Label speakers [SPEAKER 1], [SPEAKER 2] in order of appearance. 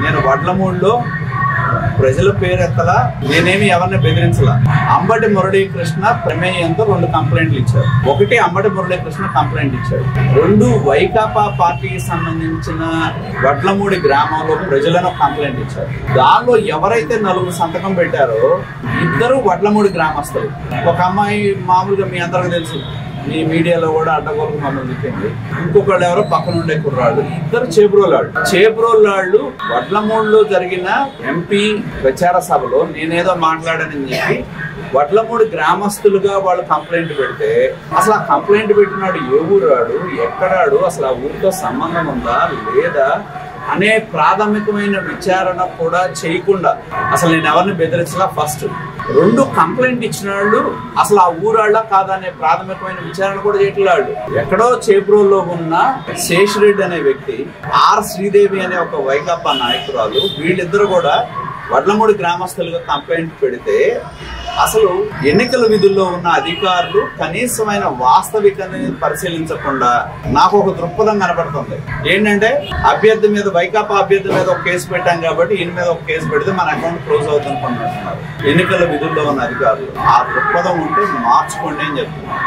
[SPEAKER 1] నేను వడ్లమూడిలో ప్రజల పేరెత్తలా, నేనేమి ఎవరిని బెదిరించలా. అంబటి మురళీకృష్ణ ప్రమేయంతో 2 కంప్లైంట్లు ఇచ్చారు. ఒకటి అంబటి మురళీకృష్ణ కంప్లైంట్ ఇచ్చాడు, 2 వైకాపా పార్టీకి సంబంధించిన వడ్లమూడి గ్రామంలో ప్రజలను కంప్లైంట్ ఇచ్చారు. దానిలో ఎవరైతే 4 సంతకం పెట్టారో ఇద్దరు వడ్లమూడి గ్రామస్తులు. ఒక అమ్మాయి మామూలుగా మీ అందరికీ తెలుసు, మీ మీడియాలో కూడా అడ్డగోలకు మమ్మల్ని చెప్పింది. ఇంకొకళ్ళు ఎవరో పక్కన ఉండే కుర్రాళ్ళు, ఇద్దరు చేబ్రోలాళ్ళు వడ్లమూడిలో జరిగిన ఎంపీ ప్రచార సభలో నేనేదో మాట్లాడానని చెప్పి వడ్లమూడి గ్రామస్తులుగా వాళ్ళు కంప్లైంట్ పెడితే అసలు ఆ కంప్లైంట్ పెట్టినాడు ఏ ఊరాడు, ఎక్కడాడు, అసలు ఆ ఊరితో సంబంధం ఉందా లేదా అనే ప్రాథమికమైన విచారణ కూడా చేయకుండా అసలు నేను ఎవరిని బెదిరించలా. ఫస్ట్ 2 కంప్లైంట్ ఇచ్చిన వాళ్ళు అసలు ఆ ఊరాళ్ళ కాదనే ప్రాథమికమైన విచారణ కూడా చేయట్లేదు. ఎక్కడో చేబ్రోల్లో ఉన్న శేషిరెడ్డి అనే వ్యక్తి, ఆర్ శ్రీదేవి అనే ఒక వైకాపా నాయకురాలు, వీళ్ళిద్దరు కూడా వడ్లమూడి గ్రామస్తులుగా కంప్లైంట్ పెడితే అసలు ఎన్నికల విధుల్లో ఉన్న అధికారులు కనీసమైన వాస్తవికతని పరిశీలించకుండా నాకు ఒక దృక్పథం కనబడుతుంది. ఏంటంటే అభ్యర్థి మీద, వైకాపా అభ్యర్థి మీద ఒక కేసు పెట్టాం కాబట్టి ఈయన మీద ఒక కేసు పెడితే మన అకౌంట్ క్లోజ్ అవుతుంది అనుకుంటున్నారు ఎన్నికల విధుల్లో ఉన్న అధికారులు. ఆ దృక్పథం ఉంటే మార్చుకోండి అని చెప్తున్నారు.